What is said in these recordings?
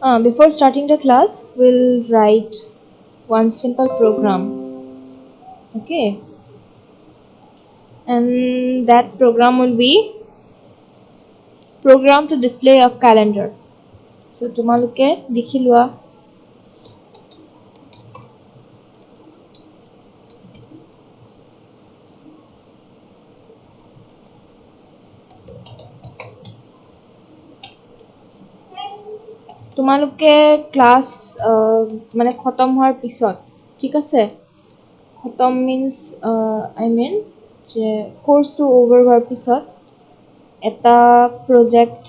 Before starting the class, we'll write one simple program. Okay, and that program will be program to display a calendar. So তোমালোকে লিখি লোৱা তোমালোকে class মানে খতম হোৱাৰ পিছত ঠিক আছে খতম মিন্স আই মিন যে কোৰ্সটো ওভাৰ হোৱাৰ পিছত এটা প্ৰজেক্ট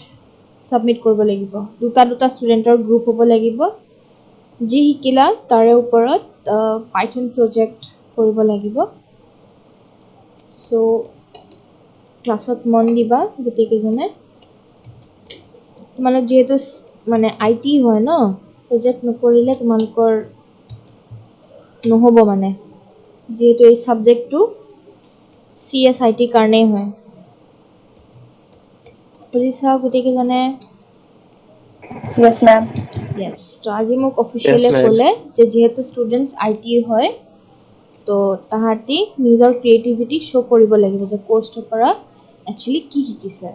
সাবমিট কৰিব লাগিব দুটা ষ্টুডেণ্টৰ গ্ৰুপ হ'ব লাগিব যি শিকিলা তাৰে ওপৰত পাইথন প্ৰজেক্ট কৰিব লাগিব সো ক্লাছত মন দিবা গোটেইকেইজনে তোমালোক যেহেতু মানে আইটি হয় ন প্ৰজেক্ট নকৰিলে তোমালোকৰ নহ'ব মানে যেহেতু এই সাবজেক্টটো CSIT কাৰণেই হয় বুজিছা গোটেইকেইজনে Yes, ma'am. Yes, তো আজি মোক অফিচিয়ালি ক'লে যে যেহেতু ষ্টুডেণ্টছ আইটিৰ হয় তো তাহাঁতি নিজৰ ক্ৰিয়েটিভিটি শ্ব' কৰিব লাগিব যে কোৰ্চটোৰ পৰা একচুৱেলি কি শিকিছে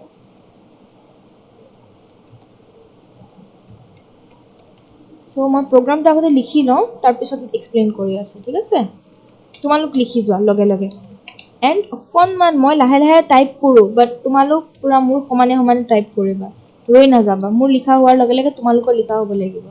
সো মই প্ৰগ্ৰামটো আগতে লিখি লওঁ তাৰপিছত এক্সপ্লেইন কৰি আছোঁ ঠিক আছে তোমালোক লিখি যোৱা লগে লগে এণ্ড অকণমান মই লাহে লাহে টাইপ কৰোঁ বাট তোমালোক পূৰা মোৰ সমানে সমানে টাইপ কৰিবা ৰৈ নাযাবা মোৰ লিখা হোৱাৰ লগে লগে তোমালোকৰ লিখা হ'ব লাগিব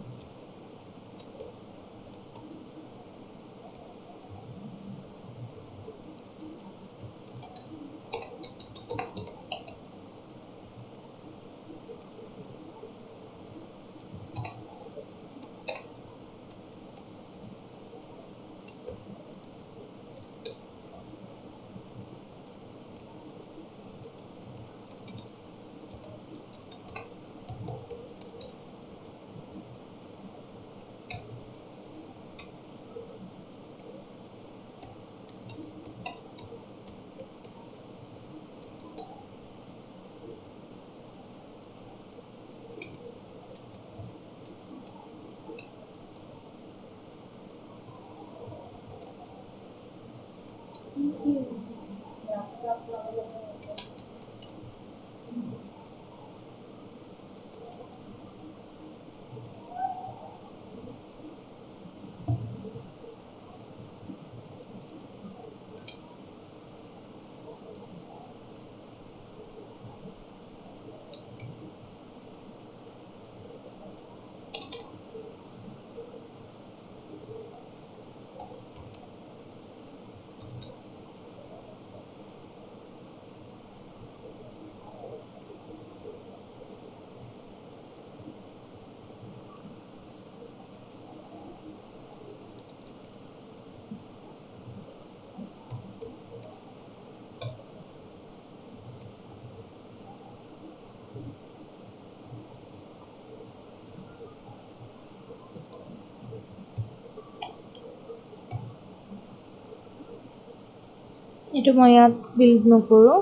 এইটো মই ইয়াত বিল্ড নকৰোঁ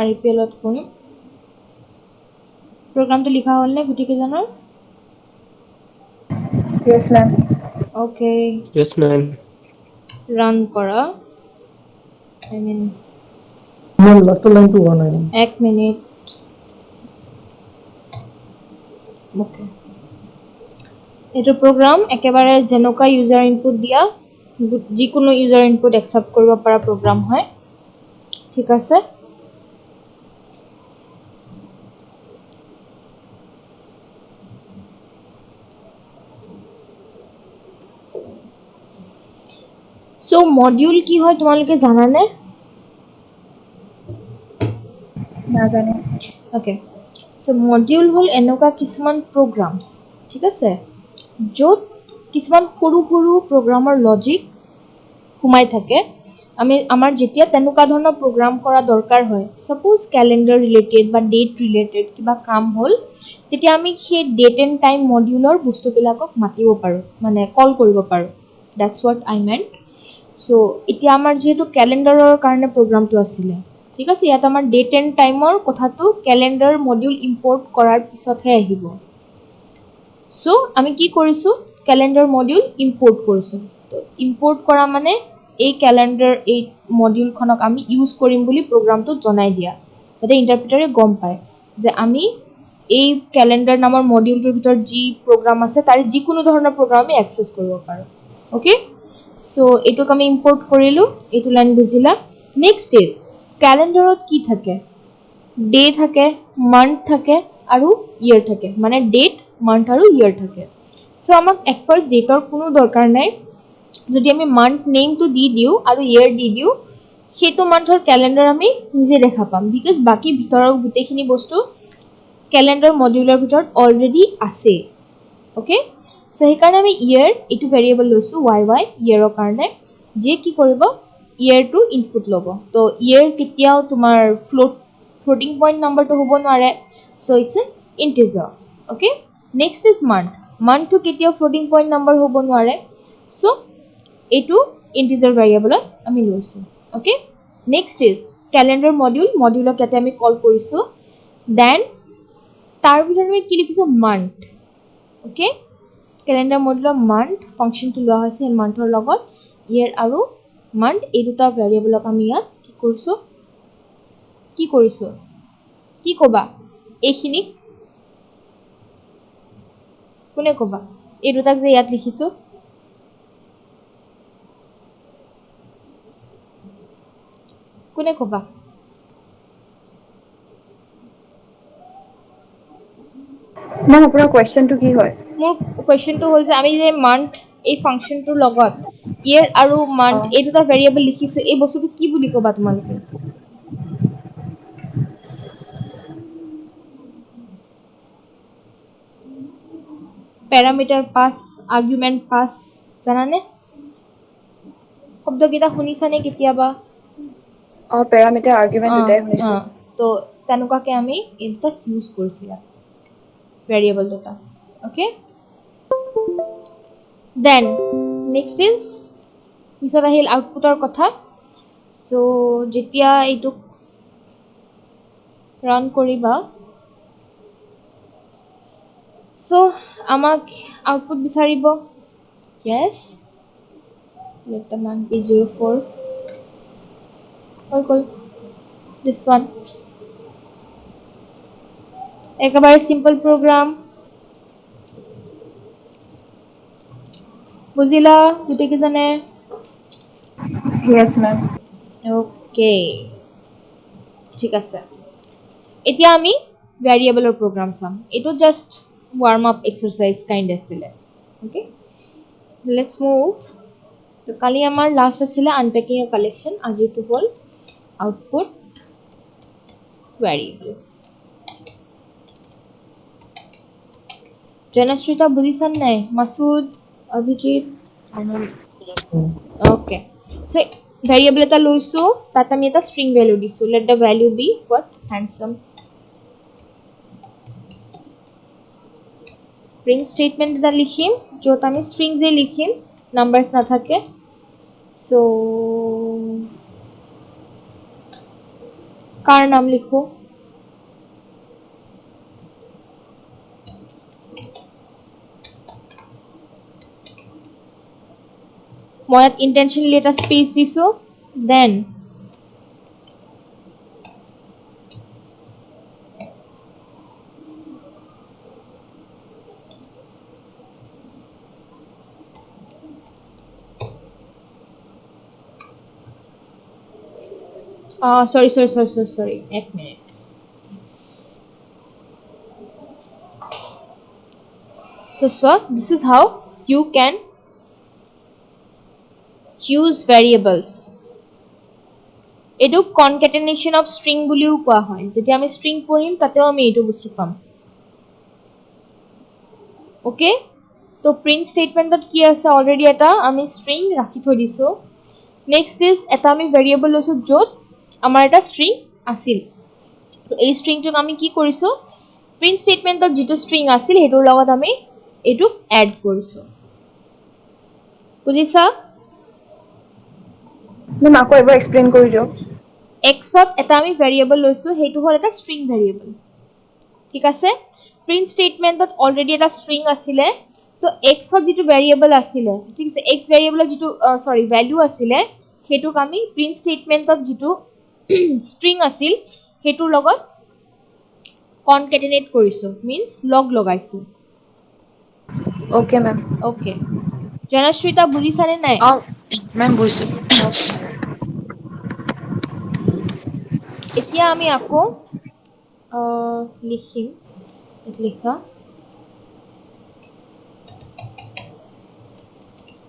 RPLত কৰিম প্ৰগ্ৰামটো লিখা হ'ল নে গোটেইকেইজনৰ Yes, ma'am. Okay Yes, ma'am. Run কৰা I mean Ma'am, last line to one. এক মিনিট ওকে এইটো প্ৰগ্ৰাম একেবাৰে যেনেকুৱা ইউজাৰ ইনপুট দিয়া যিকোনো ইউজাৰ ইনপুট একচেপ্ট কৰিব পৰা প্ৰগ্ৰাম হয় ঠিক আছে সো মডিউল কি হয় তোমালোকে জানানে নাজানো ওকে সো মডিউল হ'ল এনেকুৱা কিছুমান প্ৰগ্ৰামছ ঠিক আছে য'ত কিছুমান সৰু সৰু প্ৰগ্ৰামৰ লজিক সোমাই থাকে আমি আমাৰ যেতিয়া তেনেকুৱা ধৰণৰ প্ৰগ্ৰাম কৰা দৰকাৰ হয় সাপোজ ক্যালেন্ডাৰ ৰিলেটেড বা ডেট ৰিলেটেড কিবা কাম হ'ল তেতিয়া আমি সেই ডেট এণ্ড টাইম মডিউলৰ বস্তুবিলাকক মাতিব পাৰোঁ মানে কল কৰিব পাৰোঁ that's what I mend so এতিয়া আমাৰ যেহেতু ক্যালেন্ডাৰৰ কাৰণে প্ৰগ্ৰামটো আছিলে ঠিক আছে ইয়াত আমাৰ ডেট এণ্ড টাইমৰ কথাটো ক্যালেন্ডাৰ মডিউল ইম্পৰ্ট কৰাৰ পিছতহে আহিব সো আমি কি কৰিছো ক্যালেন্ডাৰ মডিউল ইম্পোৰ্ট কৰিছো তো ইম্পোৰ্ট কৰা মানে এই ক্যালেন্ডাৰ এই মডিউলখনক আমি ইউজ কৰিম বুলি প্ৰগ্ৰামটো জনাই দিয়া যাতে ইন্টাৰপ্ৰিটাৰে গম পায় যে আমি এই ক্যালেন্ডাৰ নামৰ মডিউলটোৰ ভিতৰত যি প্ৰগ্ৰাম আছে তাৰ যিকোনো ধৰণৰ প্ৰগ্ৰাম আমি এক্সেস কৰিব পাৰো ওকে সো এটুক আমি ইম্পোৰ্ট কৰিলো এটু লাইন বুজিলা নেক্সট ইজ ক্যালেন্ডাৰত কি থাকে ডে থাকে মান্থ থাকে আৰু ইয়াৰ থাকে মানে ডেট মান্থ আৰু ইয়াৰ থাকে সো আমাক এট ফাৰ্স্ট ডেটৰ কোনো দৰকাৰ নাই যদি আমি মান্থ নেমটো দি দিও আৰু ইয়াৰ দি দিও সেইটো মান্থৰ ক্যালেন্ডাৰ আমি নিজে দেখা পাম বিকজ বাকি ভিতৰৰ গুটেখিনি বস্তু ক্যালেন্ডাৰ মডিউলৰ ভিতৰত অলৰেডি আছে ওকে সো সেইকাৰণে আমি ইয়াৰ এটো ভেৰিয়েবল লৈছো y ইয়াৰৰ কাৰণে যে কি কৰিব ইয়াৰটো ইনপুট ল'ব তো ইয়াৰ কেতিয়াও তোমাৰ floating point number to hobo nware so it's an integer okay next is month to ketia floating point number hobo nware so etu integer variable ami loisu okay next is calendar module kete ami call korisu then tar bidone ami ki likhisu month okay calendar module month function to loa hoise month or logot year aru month ei duta variable ami yat ki korisu কি কৰিছো কি কবা এইখিনি কোনে কবা এই দুটাক যে ইয়াত লিখিছো কোনে কবা মেম আপোনাৰ কোৱেশ্চনটো কি হয় মোৰ কোৱেশ্চনটো হ'ল যে আমি যে মান্থ এই ফাংচনটোৰ লগত ইয়াৰ আৰু মান্থ এই দুটা ভেৰিয়েবল লিখিছো এই বস্তুটো কি বুলি কবা তোমালোকে প্যাৰামিটাৰ পাস আৰ্গুমেন্ট পাস জানানে শব্দকেইটা শুনিছানে কেতিয়াবা প্যাৰামিটাৰ আৰ্গুমেন্ট দুটাই শুনিছো তো তেনেকুৱাকে আমি এটা ইউজ কৰিছিলা ভেৰিয়েবল দুটা ওকে দেন নেক্সট ইজ পিছত আহিল আউটপুটৰ কথা সো যেতিয়া এইটো ৰান কৰিবা সো আমাক আউটপুট বিচাৰিব yes let the man be 04 হৈ গ'ল this one একেবাৰে সিম্পল প্ৰগ্ৰাম বুজিলা গোটেইকেইজনে ইয়েস মেম ওকে ঠিক আছে এতিয়া আমি ভেৰিয়েবলৰ প্ৰগ্ৰাম চাম এটো just warm up exercise kind আছিলে ওকে লেটস মুভ তো কালি আমাৰ লাস্ট আছিলে আনপ্যাকিং এ কালেকশন আজিটো হল আউটপুট ভেৰিয়েবল জনশ্ৰিতা বুঝিছান নাই Masud Abhijit okay so variable এটা লৈছো তাত আমি এটা স্ট্ৰিং ভ্যালু দিছো let the value be what handsome print statement এটা লিখিম যত আমি স্ট্রিং যে লিখিম নাম্বারস না থাকে সো কার নাম লিখো মই ইন্টেনশনালি এটা স্পেস দিছো দেন sorry. এক minute. So, this is how you can use variables. এটো concatenation of string বুলিও কোৱা হয় যেতিয়া আমি string পঢ়িম তাতেও আমি এইটো বস্তু পাম ওকে তো প্রিন্ট স্টেটমেন্টত কি আছে অলরেডি এটা আমি string ৰাখি থৈ দিছো নেক্সট ইজ এটা আমি ভেৰিয়েবল লৈছো যত আমাৰ এটা string আছিল তো এই stringটোক আমি কি কৰিছো প্ৰিন্ট স্টেটমেন্টত যেটো string আছিল হেটোৰ লগত আমি এটো এড কৰিছো বুজিছা মেম আকৌ এবাৰ এক্সপ্লেইন কৰি দিয়ক x ত এটা আমি ভেৰিয়েবল লৈছো হেটো হল এটা string ভেৰিয়েবল ঠিক আছে প্ৰিন্ট ষ্টেটমেণ্টত অলৰেডি এটা ষ্ট্ৰিং আছিলে তো এক্সত যিটো ভেৰিয়েবল আছিলে ঠিক আছে এক্স ভেৰিয়েবলৰ যিটো ভেলু আছিলে সেইটোক আমি প্ৰিন্ট ষ্টেটমেণ্টত যিটো ষ্ট্ৰিং আছিল সেইটোৰ লগত কনকেটেনেট কৰিছো মিন্স লগ লগাইছো Okay, ma'am. ওকে জনশ্ৰীতা বুজিছানে নাই মেম বুজিছোঁ ওকে এতিয়া আমি আকৌ লিখিম লিখা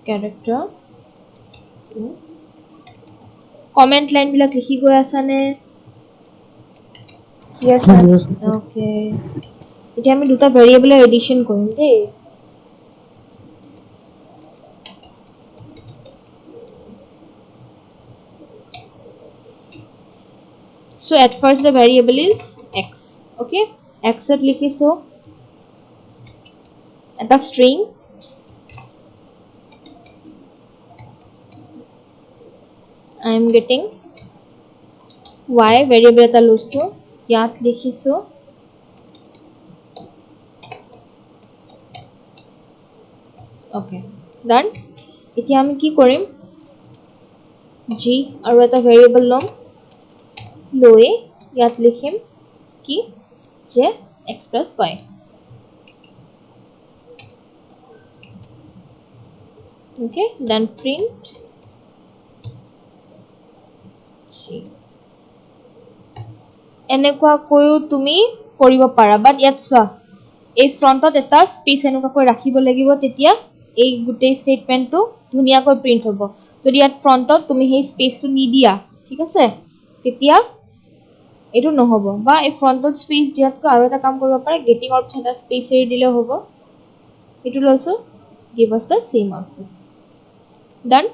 character কমেন্ট লাইন বিলাক লিখি গৈ আছানে Yes, ma'am. Yes. ওকে এতিয়া আমি দুটা ভেৰিয়েবলৰ এডিশন কৰিম দেই so at first the variable is x okay x at likhiso eta string I am getting y variable eta loisu yat likhiso okay done এতিয়া আমি কি কৰিম g আৰু এটা ভেৰিয়েবল লম লৈ ইয়াত লিখিম কি যে x plus y okay then print g এনেকুৱা কৈও তুমি কৰিব পাৰা বাট ইয়াত চোৱা এই ফ্ৰন্টত এটা স্পেস এনেকুৱাকৈ ৰাখিব লাগিব তেতিয়া এই গোটেই ষ্টেটমেন্টটো ধুনিয়াকৈ প্ৰিন্ট হ'ব যদি ইয়াত ফ্ৰন্টত তুমি সেই স্পেসটো নিদিয়া ঠিক আছে তেতিয়া এটো নহব বা এই ফ্ৰন্টত স্পেস দিয়াতকৈ আৰু এটা কাম কৰিব পাৰে গেটিং অৰ পিছত এটা স্পেস এৰি দিলে হ'ব এটো লৈছো give us the same output done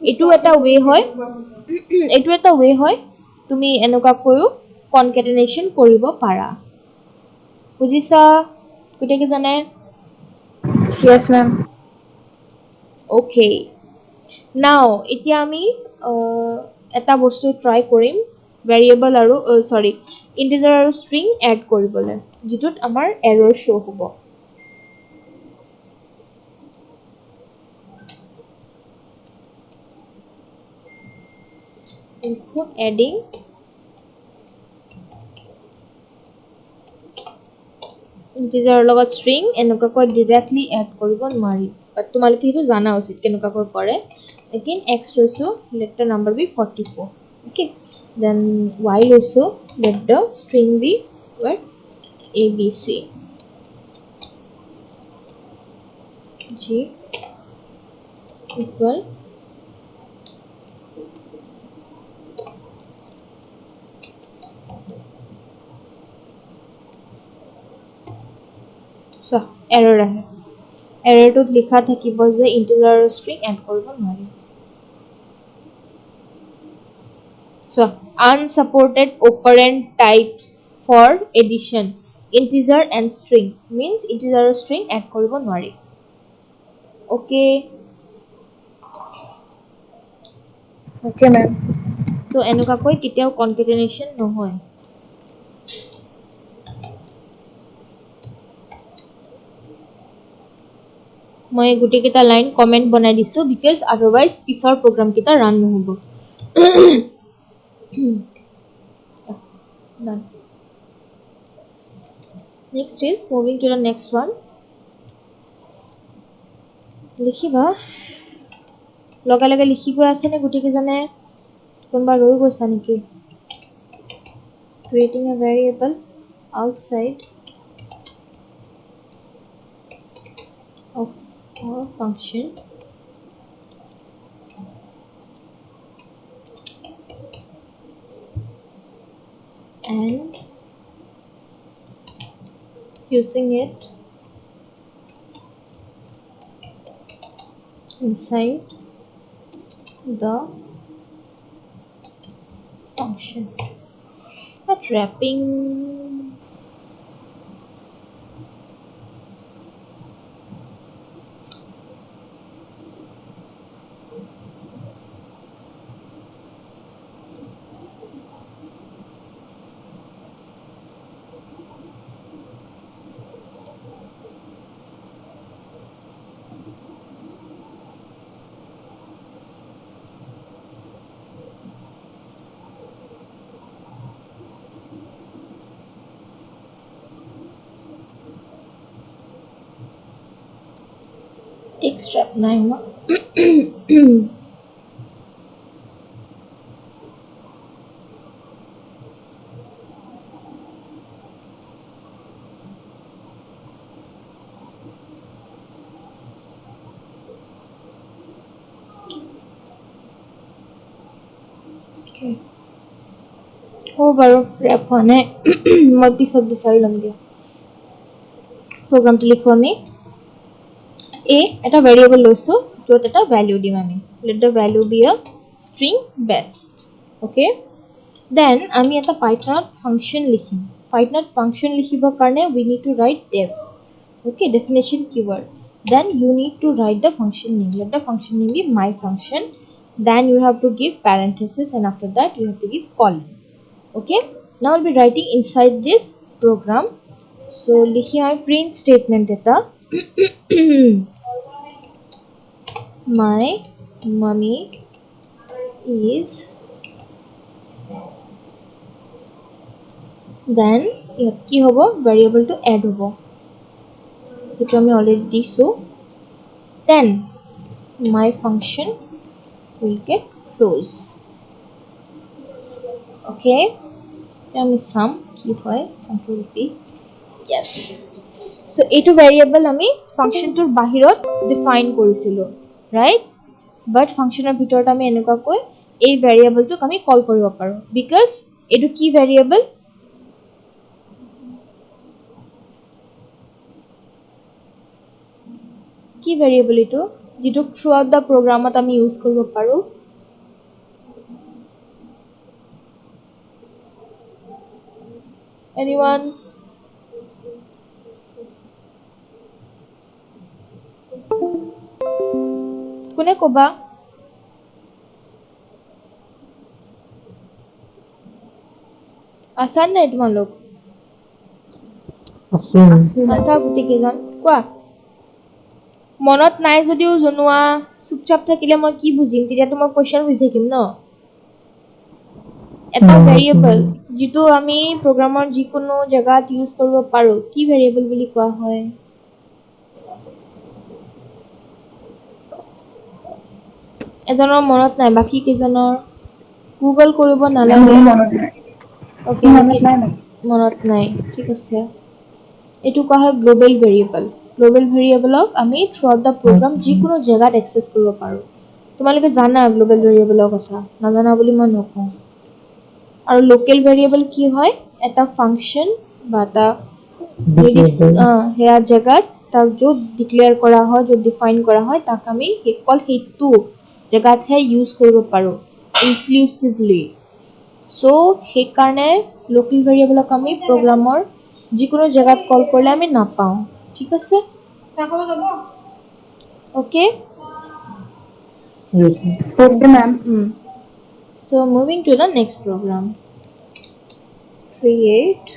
এটো এটা ওয়ে হয় তুমি এনেকুৱা কৈও কনকেটেনেশন কৰিব পাৰা বুজিছা কোটেকে জানে Yes, ma'am. ওকে নাও এতিয়া আমি এটা বস্তু ট্ৰাই কৰিম ভেৰিয়েবল আৰু ইন্টিজাৰ আৰু ষ্ট্ৰিং এড কৰিবলৈ যেটোত আমাৰ এৰৰ শো হ'ব এডিং ইন্টিজাৰৰ লগত ষ্ট্ৰিং এনেকুৱাকৈ ডাইৰেক্টলি এড কৰিব নোৱাৰি বাট তোমালোকে সেইটো জানা উচিত কেনেকুৱাকৈ কৰে again x লৈছো let the number be 44 okay then y লৈছো let the string be what abc g equal so error ahe error to likha thakibo je integer or string add koribo nwari so unsupported operand types for addition integer and string means integer or string add koribo nwari okay Okay, ma'am. so enuka koi kitiao concatenation nohoy মই গুটি কেটা line comment বনাই দিছো because otherwise পিছৰ program কেটা run নহব done next is moving to the next one লিখিবা লগা লগা লিখি গৈ আছে নে গুটি কেজনে কোনবা ৰৈ গৈছা নেকি creating a variable outside of our function and using it inside the function but wrapping extract নাই হোৱা হ'ব বাৰু ৰেপ হোৱা নাই মই পিছত বিচাৰি ল'ম দিয়া প্ৰগ্ৰামটো লিখো আমি a এটা ভেৰিয়েবল লৈছো য'ত এটা ভ্যালু দিম আমি let the value be a string best okay then আমি এটা পাইথনত ফাংচন লিখিম পাইথনত ফাংচন লিখিবৰ কাৰণে we need to write def okay definition keyword then you need to write the function name let the function name be my function then you have to give parenthesis and after that you have to give colon okay now I'll be writing inside this program so likhi I print statement eta my mummy is then ইয়াত কি হ'ব variable টো add হ'ব এটা আমি already দিছো then my function will get close okay আমি sum কি হয় control p yes so এইটো ভেৰিয়েবল আমি ফাংচনটোৰ বাহিৰত ডিফাইন কৰিছিলো right but ফাংচনৰ ভিতৰত আমি এনেকুৱাকৈ এই ভেৰিয়েবলটোক আমি কল কৰিব পাৰো because এইটো কি ভেৰিয়েবল কি ভেৰিয়েবল এইটো যেটো throughout the programত আমি ইউজ কৰিব পাৰো anyone কোনে কবা আসান নাই তোমালোক আছা গুটি কেজন কোৱা মনত নাই যদিও জনোৱা চুপচাপ থাকিলে মই কি বুজিম তেতিয়া তোমাৰ কোৱেশ্চন হৈ থাকিম ন এটা ভেৰিয়েবল যেটো আমি প্ৰগ্ৰামৰ যিকোনো জায়গাত ইউজ কৰিব পাৰো কি ভেৰিয়েবল বুলি কোৱা হয় এজনৰ মনত নাই বাকি কেজনৰ গুগল কৰিব নালাগে ওকে মনত নাই ঠিক আছে এটো কোৱা হয় গ্লোবাল ভেৰিয়েবলক আমি থ্ৰুআউট দা প্ৰগ্ৰাম যিকোনো জায়গাত এক্সেস কৰিব পাৰো তোমালোকে জানা গ্লোবাল ভেৰিয়েবলৰ কথা নাজানা বুলি মই নকওঁ আৰু লোকেল ভেৰিয়েবল কি হয় এটা ফাংচন বা এটা হেয়া জায়গাত তাক য'ত ডিক্লেয়াৰ কৰা হয় য'ত ডিফাইন কৰা হয় তাক আমি অকল সেইটো জায়গাতহে ইউজ কৰিব পাৰো ইনক্লুসিভলি সো সেই কাৰণে লোকেল ভেৰিয়েবলক আমি প্ৰগ্ৰামৰ যিকোনো জায়গাত কল কৰিলে আমি নাপাওঁ ঠিক আছে okay Yes. Okay, ma'am. So moving to the next program create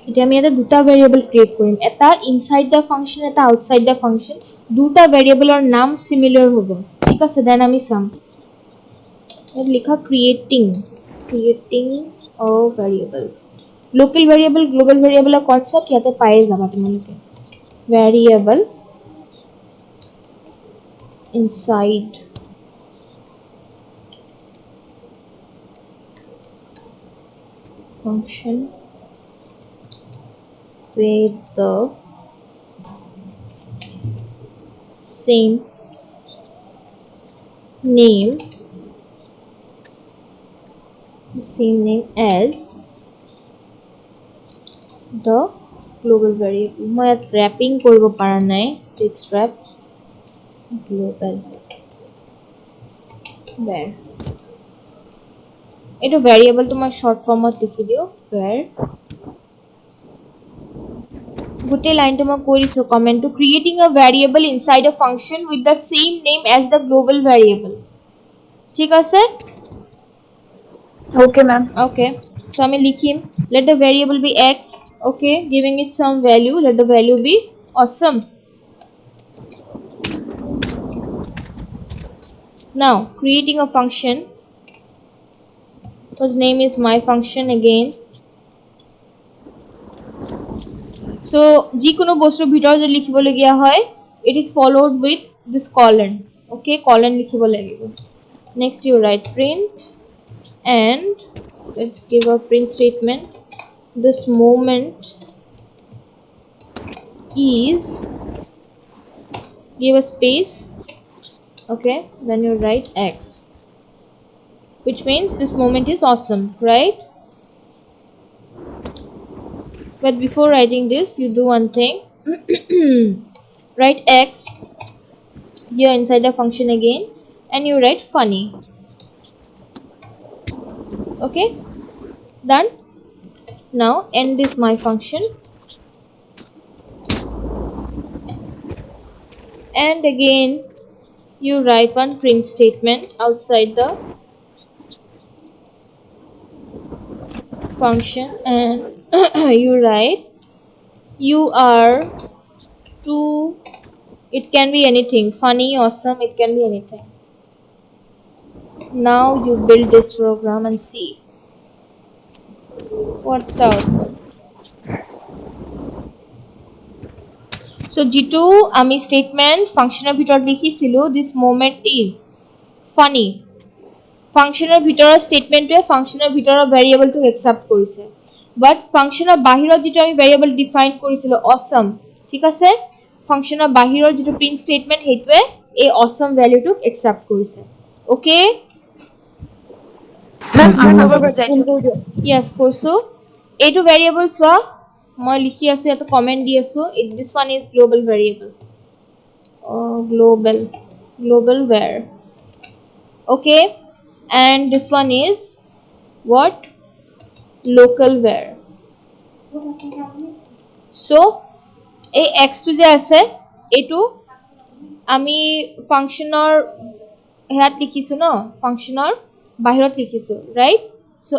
এতিয়া আমি এটা দুটা ভেৰিয়েবল ক্ৰিয়েট কৰিম এটা ইনসাইড দা ফাংচন এটা আউটসাইড দা ফাংচন দুটা ভেৰিয়েবলৰ নাম সিমিলাৰ হ'ব ঠিক আছে দেন আমি চাম লিখা creating a variable local variable global variable concept ইয়াতে পায়ে যাবা তোমালোকে variable inside function with the same name as the global variable মই ইয়াত wrapping কৰিব পৰা নাই let's wrap global var এটো ভেৰিয়েবল তোমাৰ শর্ট ফর্মত লিখি দিও var গোটে লাইনটো মই কৈ দিছো কমেন্টটো creating a variable inside a function with the same name as the global variable ঠিক আছে Okay, ma'am. okay so আমি লিখিম let the variable be x okay giving it some value let the value be awesome now creating a function whose name is my function again So যিকোনো বস্তুৰ ভিতৰত যদি লিখিবলগীয়া হয় it is followed with this colon. Okay, colon লিখিব লাগিব. Next you write print and let's give a print statement. This moment is, give a space. Okay, then you write X, which means this moment is awesome, right? But before writing this, you do one thing. Write X here inside the function again and you write funny. Okay, done. Now end this my function and again you write one print statement outside the function and you write you are to, it can be anything, funny, awesome, it can be anything. Now you build this program and see what's the output. So G2 আমি statement functional ভিতৰত লিখিছিলো this moment is funny. Functional ভিতৰৰ statementটোৱে functional ভিতৰৰ variableটো accept কৰিছে, but functional বাহিৰত যেটো আমি variable define কৰিছিলো awesome, ঠিক আছে, functional বাহিৰৰ যেটো print statement হেতুৱে এই awesome valueটো accept কৰিছে. Okay, Ma'am, our number yes কৈছো এইটো variable চোৱা মই লিখি আছো এটা comment দি আছো this one is global variable. Global var. Okay, and this one is what, local var. So এই x টো যে আছে এটো আমি ফাংশনৰ হেয়াত লিখিছো ন, ফাংশনৰ বাহিৰত লিখিছো, ৰাইট? সো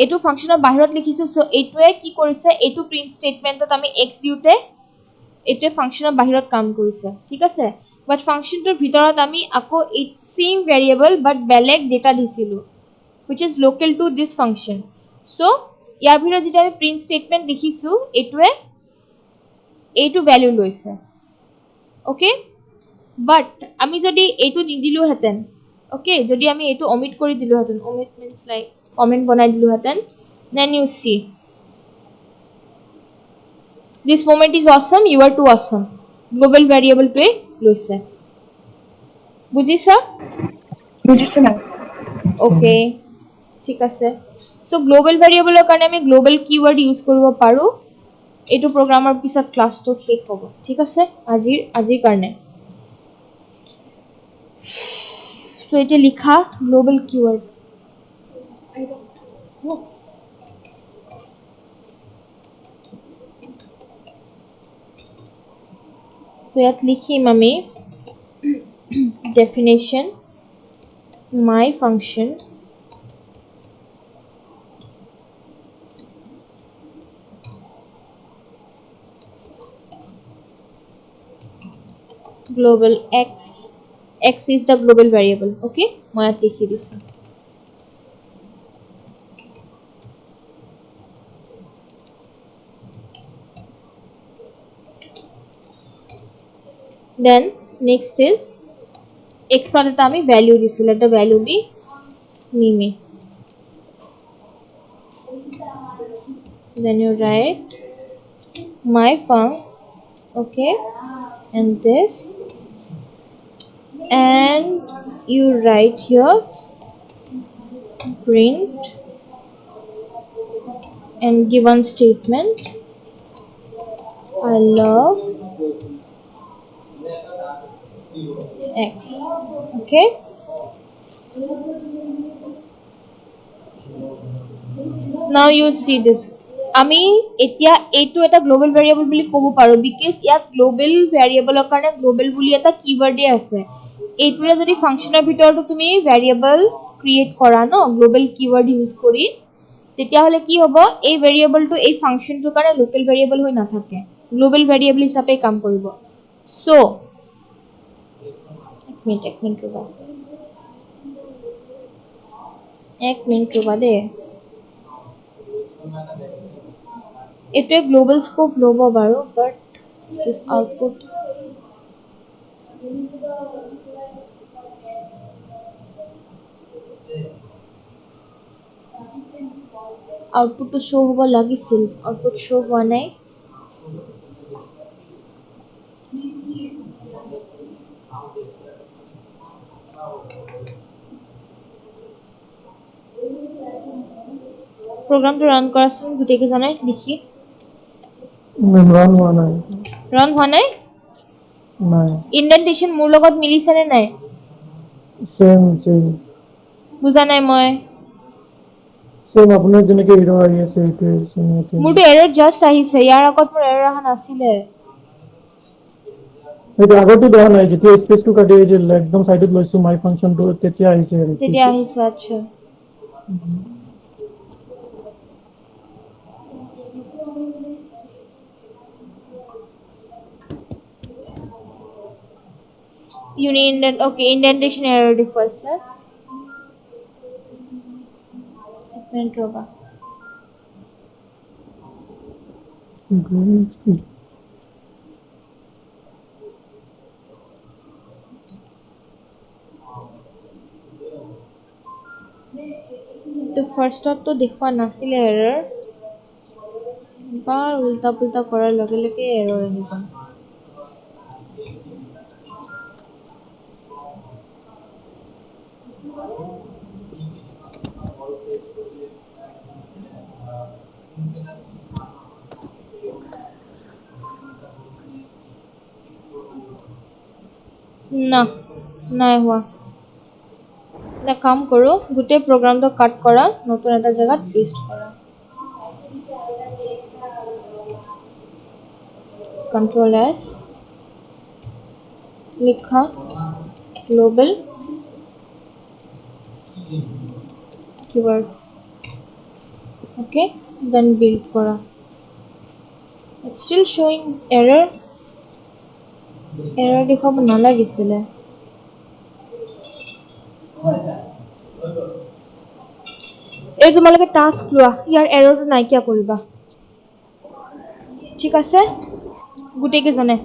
এইটো ফাংশনৰ বাহিৰত লিখিছো, সো এইটোৱে কি কৰিছে, এইটো প্ৰিন্ট স্টেটমেন্টত আমি x দিউতে এইটোৱে ফাংশনৰ বাহিৰত কাম কৰিছে, ঠিক আছে, বাট ফাংশনটোৰ ভিতৰত আমি আকৌ এই সেম ভেৰিয়েবল বাট বেলেগ ডেটা দিছিলো which is local to this function. So ইয়াৰ ভিতৰত যেটা আমি প্ৰিন্ট স্টেটমেন্ট লিখিছো এইটোৱে এইটো ভ্যালু লৈছে, ওকে, বাট আমি যদি এইটো নিদিলো হেতেন, ওকে, যদি আমি এইটো omit কৰি দিলো হেতেন, omit means like comment বনাই দিলো হেতেন, then you see this moment is awesome, you are too awesome, global variable টোৱে লৈছে, বুজিছা? বুজিছো ma'am. ওকে, ঠিক আছে। সো গ্লোবাল ভেৰিয়েবলৰ কাৰণে আমি গ্লোবাল কিৱৰ্ড ইউজ কৰিব পাৰো, এইটো প্ৰগ্ৰামৰ পিছত ক্লাছটো শেষ হ'ব, ঠিক আছে, আজিৰ কাৰণে। সো এটা লিখা গ্লোবাল কিৱৰ্ড, সো ইয়াত লিখিম আমি definition my function global x is the global variable, okay, মই ইয়াত লিখি দিছো। Then next is x ৰ এটা আমি value দিছো, let the value be mimi. Then you write my func, okay, and this, and you write here print and give one statement, I love x, okay. Now you see this, আমি এতিয়া এইটো এটা global variable বুলি ক'ব পাৰো because ইয়াত global ভেৰিয়েবলৰ কাৰণে global বুলি এটা কিৱৰ্ডে আছে, এইটোৰে যদি ফাংশনৰ ভিতৰতো তুমি ভেৰিয়েবল ক্ৰিয়েট কৰা ন গ্লোবাল কিৱৰ্ড ইউজ কৰি, তেতিয়া হলে কি হ'ব, এই ভেৰিয়েবলটো এই ফাংশনটোৰ কাৰণে লোকেল ভেৰিয়েবল হৈ নাথাকে, গ্লোবাল ভেৰিয়েবল হিচাপে কাম কৰিব। সো এক মিনিট ৰবা দে, এইটোৱে গ্লোবাল স্কোপ ল'ব বাৰু বাট দিছ আউটপুট আউটপুটটো শ্ব' হ'ব লাগিছিল আউটপুট শ্ব' হোৱা নাই প্ৰগ্ৰামটো ৰান কৰাচোন গোটেইকেইজনে লিখি ৰান হোৱা নাই ৰান হোৱা নাই নাই ইনডেন্টেশ্যন মোৰ লগত মিলিছেনে নাই চেম বুজা নাই মই আপোনাৰ যেনেকে এৰৰ আহি আছে সেইটোৱে চেম মোৰতো এৰৰ জাষ্ট আহিছে ইয়াৰ আগত মোৰ এৰৰ অহা নাছিলে সেইটো আগতো দেখা নাই যেতিয়া স্পেচটো কাটি আহিছিল একদম চাইডত লৈছো মাই ফাংচনটো তেতিয়া আহিছে আৰু তেতিয়া আহিছে আচ্ছা indentation error দেখুৱাইছে এক মিনিট ৰবা তো ফাৰ্ষ্টতটো দেখুৱা নাছিলে এৰৰ বাৰ উল্টা পুল্টা কৰাৰ লগে লগে এৰৰ আহিব না নাই হোৱা এটা কাম কৰো গোটেই প্ৰগ্ৰামটো কাট কৰা নতুন এটা জায়গাত পেস্ট কৰা Ctrl S লিখা global keyword okay then build কৰা it's still showing error দেখুৱাব নালাগিছিলে এই তোমালোকে টাস্ক লোৱা ইয়াৰ এৰৰটো নাইকিয়া কৰিবা ঠিক আছে গোটেইকেইজনে